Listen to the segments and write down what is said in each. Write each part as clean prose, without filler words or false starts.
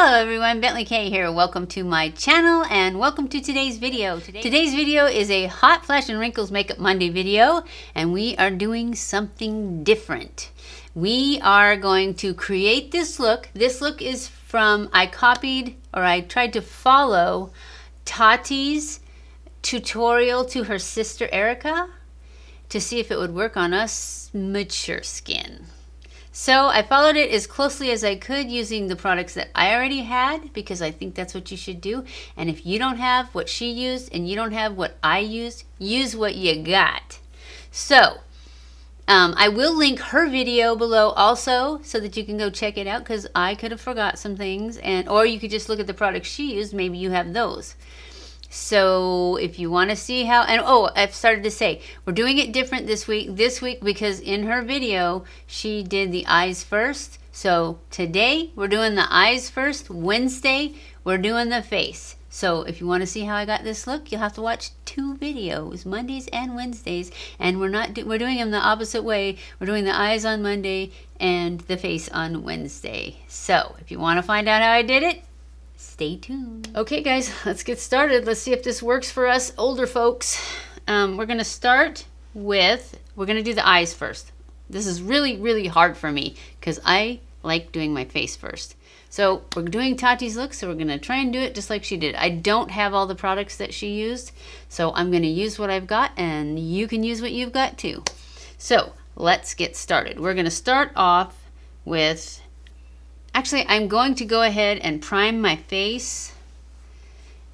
Hello everyone, BentlyK here. Welcome to my channel and welcome to today's video. Today's video is a Hot Flash and Wrinkles Makeup Monday video, and we are doing something different. We are going to create this look. This look is from, I tried to follow Tati's tutorial to her sister ERIKA to see if it would work on us mature skin. So I followed it as closely as I could using the products that I already had, because I think that's what you should do. And if you don't have what she used and you don't have what I used, use what you got. So I will link her video below also so that you can go check it out, because I could have forgot some things, or you could just look at the products she used. Maybe you have those. So if you want to see how, and oh, I've started to say, we're doing it different this week because in her video, she did the eyes first. So today, we're doing the eyes first. Wednesday, we're doing the face. So if you want to see how I got this look, you'll have to watch 2 videos, Mondays and Wednesdays. And we're doing them the opposite way. We're doing the eyes on Monday and the face on Wednesday. So if you want to find out how I did it, stay tuned. Okay guys, let's get started. Let's see if this works for us older folks. We're gonna start with, we're gonna do the eyes first. This is really hard for me because I like doing my face first. So we're doing Tati's look, so we're gonna try and do it just like she did. I don't have all the products that she used, so I'm gonna use what I've got and you can use what you've got too. So let's get started. We're gonna start off with, actually, I'm going to go ahead and prime my face,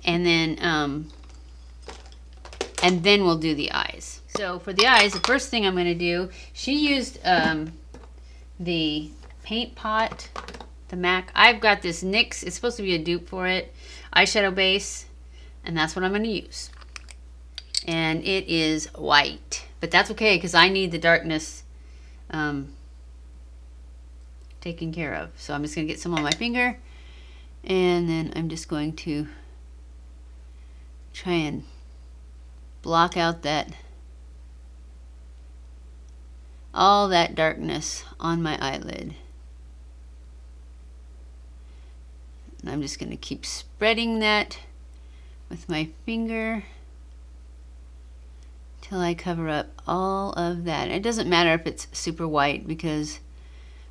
and then we'll do the eyes. So for the eyes, the first thing I'm going to do, she used the paint pot, the MAC. I've got this NYX. It's supposed to be a dupe for it, eyeshadow base, and that's what I'm going to use. And it is white, but that's okay because I need the darkness taken care of. So I'm just going to get some on my finger, and then I'm just going to try and block out all that darkness on my eyelid. And I'm just going to keep spreading that with my finger till I cover up all of that. It doesn't matter if it's super white because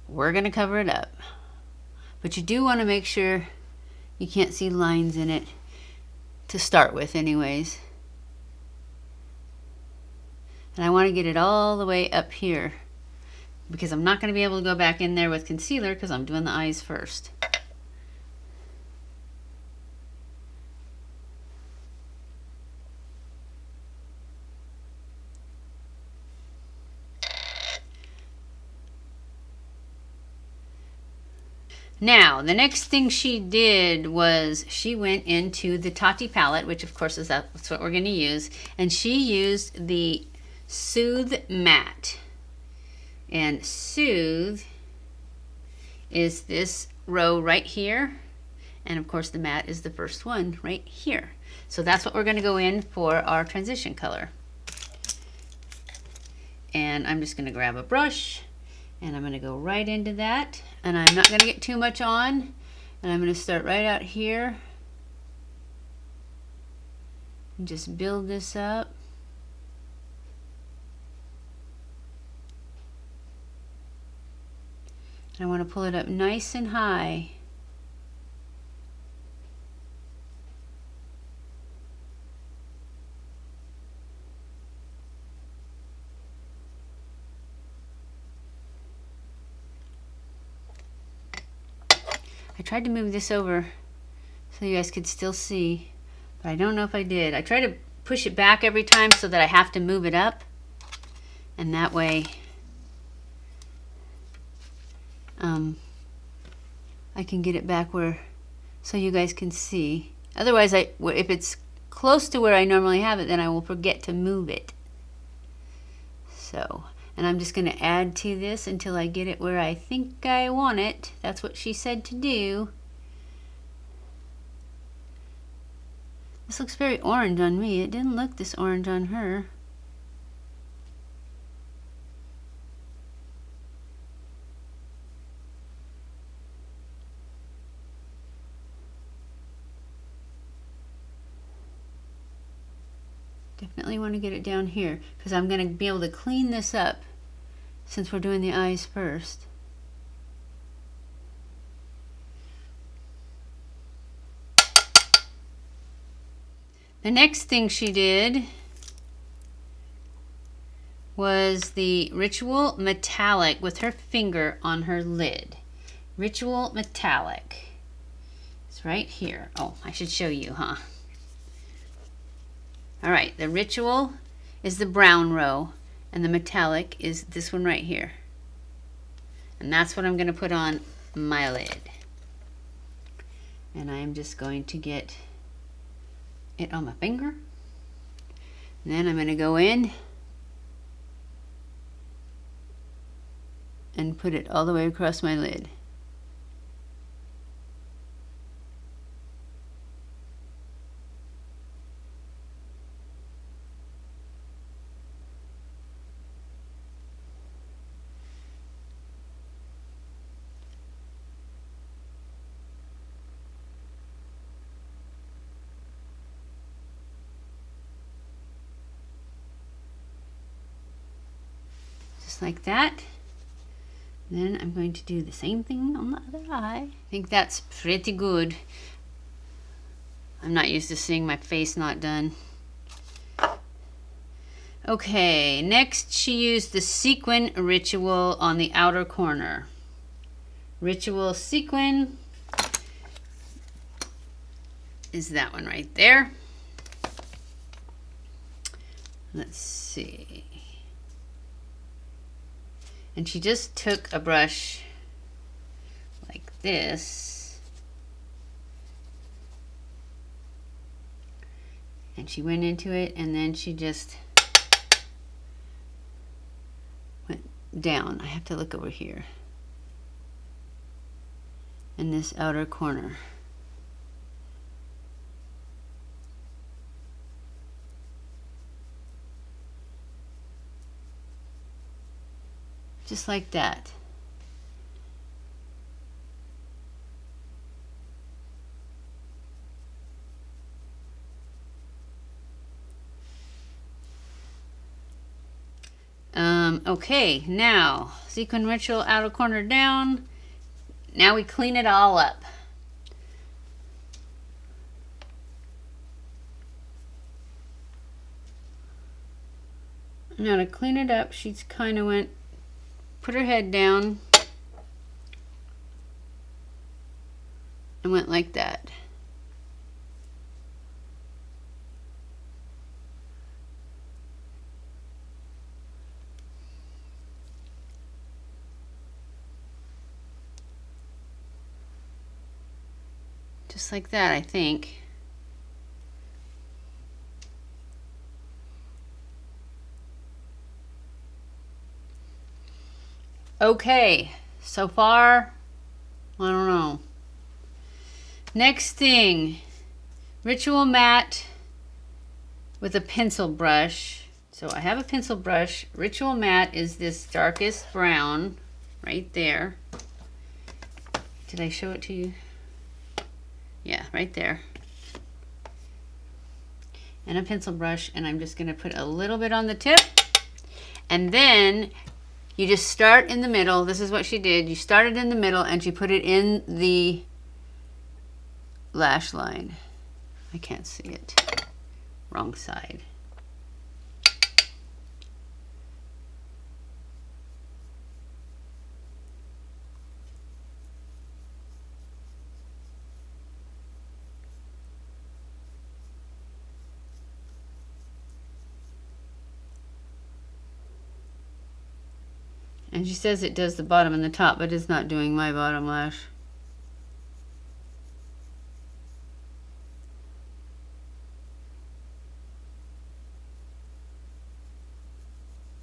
we're going to cover it up. But you do want to make sure you can't see lines in it to start with anyways. And I want to get it all the way up here because I'm not going to be able to go back in there with concealer because I'm doing the eyes first. Now, the next thing she did was she went into the Tati palette, which of course that's what we're going to use, and she used the Soothe Matte. And Soothe is this row right here, and of course the matte is the first one right here. So that's what we're going to go in for our transition color. And I'm just going to grab a brush, and I'm going to go right into that. And I'm not going to get too much on. And I'm going to start right out here. And just build this up. And I want to pull it up nice and high. I tried to move this over so you guys could still see, but I don't know if I did. I try to push it back every time so that I have to move it up, and that way I can get it back where so you guys can see. Otherwise, if it's close to where I normally have it, then I will forget to move it. So, and I'm just going to add to this until I get it where I think I want it. That's what she said to do. This looks very orange on me. It didn't look this orange on her. Definitely want to get it down here because I'm going to be able to clean this up since we're doing the eyes first. The next thing she did was the Ritual Metallic with her finger on her lid. Ritual Metallic. It's right here. Oh, I should show you, huh? All right, the Ritual is the brown row, and the Metallic is this one right here. And that's what I'm going to put on my lid. And I'm just going to get it on my finger. And then I'm going to go in and put it all the way across my lid. Just like that. Then I'm going to do the same thing on the other eye. I think that's pretty good. I'm not used to seeing my face not done. Okay, next she used the sequin Ritual on the outer corner. Ritual sequin is that one right there. Let's see. And she just took a brush like this, and she went into it, and then she just went down. I have to look over here in this outer corner. Just like that. Okay, now sequin Ritual outer corner down. Now we clean it all up. Now to clean it up, she's kind of went, put her head down and went like that. Just like that, I think. Okay, so far, I don't know. Next thing, Ritual Matte with a pencil brush. So I have a pencil brush. Ritual Matte is this darkest brown right there. Did I show it to you? Yeah, right there. And a pencil brush, and I'm just going to put a little bit on the tip. And then you just start in the middle. This is what she did. You started in the middle and she put it in the lash line. I can't see it. Wrong side. And she says it does the bottom and the top, but it's not doing my bottom lash.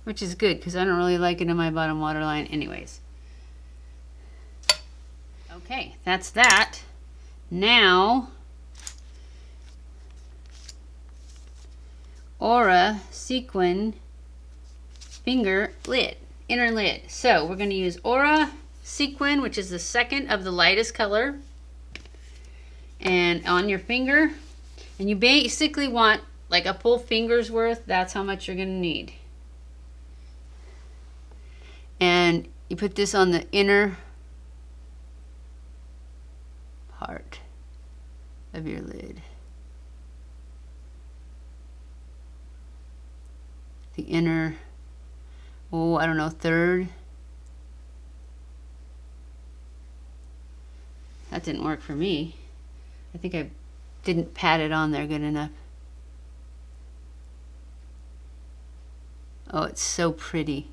Which is good, because I don't really like it in my bottom waterline anyways. Okay, that's that. Now, Aura Sequin Finger Lid. Inner lid. So we're going to use Aura Sequin, which is the second of the lightest color, and on your finger. And you basically want like a full finger's worth, that's how much you're gonna need. And you put this on the inner part of your lid. The inner, oh, I don't know, third. That didn't work for me. I think I didn't pat it on there good enough. Oh, it's so pretty.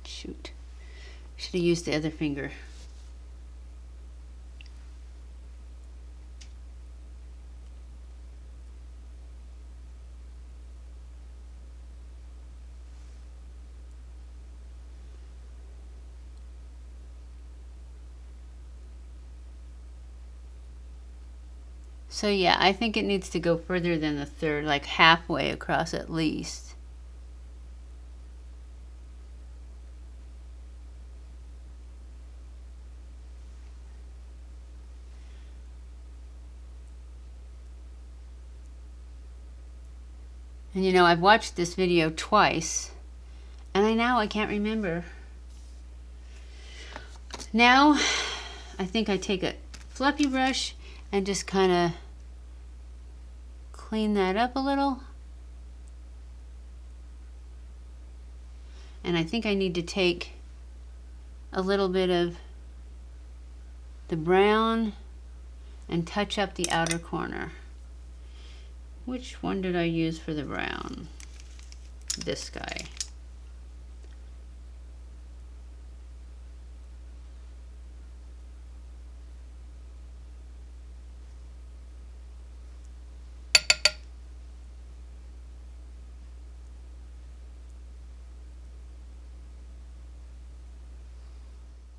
Shoot. Should have used the other finger. So yeah, I think it needs to go further than the third, like halfway across at least. And you know, I've watched this video twice, and I can't remember. Now, I think I take a fluffy brush and just kind of clean that up a little. And I think I need to take a little bit of the brown and touch up the outer corner. Which one did I use for the brown? This guy.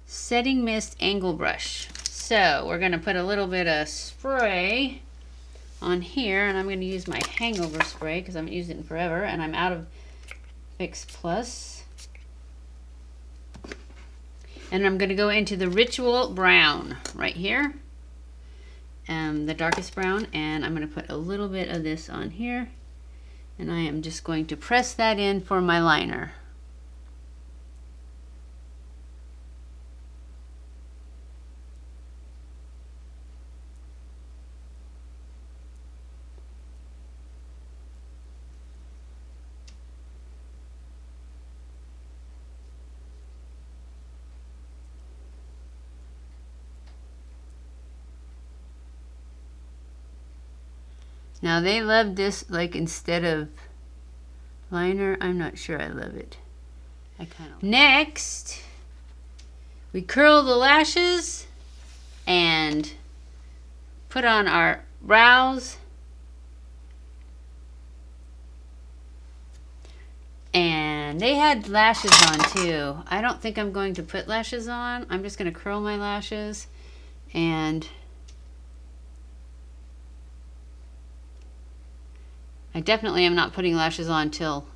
Setting Mist Angle Brush. So we're going to put a little bit of spray on here, and I'm going to use my hangover spray because I haven't used it in forever, and I'm out of Fix Plus. And I'm going to go into the Ritual Brown right here, the darkest brown, and I'm going to put a little bit of this on here, and I am just going to press that in for my liner. Now they love this, like instead of liner. I'm not sure I love it. I kind of. Next, we curl the lashes and put on our brows. And they had lashes on too. I don't think I'm going to put lashes on. I'm just going to curl my lashes, and I definitely am not putting lashes on till...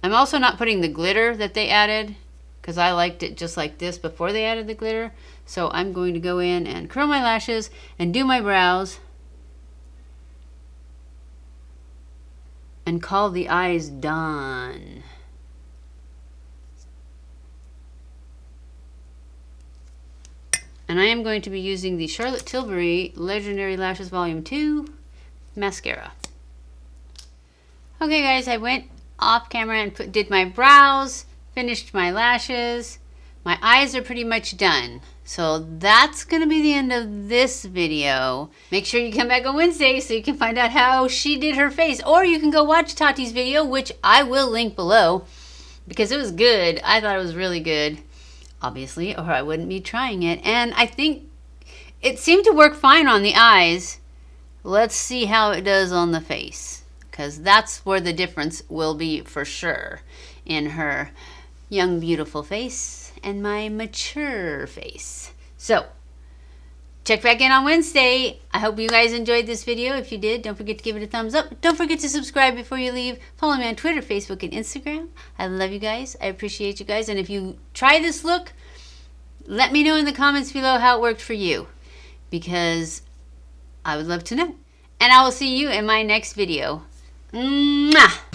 I'm also not putting the glitter that they added because I liked it just like this before they added the glitter. So I'm going to go in and curl my lashes and do my brows and call the eyes done. And I am going to be using the Charlotte Tilbury Legendary Lashes Volume 2 mascara. Okay guys, I went off camera and did my brows, finished my lashes. My eyes are pretty much done. So that's going to be the end of this video. Make sure you come back on Wednesday so you can find out how she did her face. Or you can go watch Tati's video, which I will link below, because it was good. I thought it was really good, obviously, or I wouldn't be trying it. And I think it seemed to work fine on the eyes. Let's see how it does on the face, because that's where the difference will be for sure in her young, beautiful face and my mature face. So, check back in on Wednesday. I hope you guys enjoyed this video. If you did, don't forget to give it a thumbs up. Don't forget to subscribe before you leave. Follow me on Twitter, Facebook, and Instagram. I love you guys. I appreciate you guys. And if you try this look, Let me know in the comments below how it worked for you, because I would love to know. And I will see you in my next video. Mwah!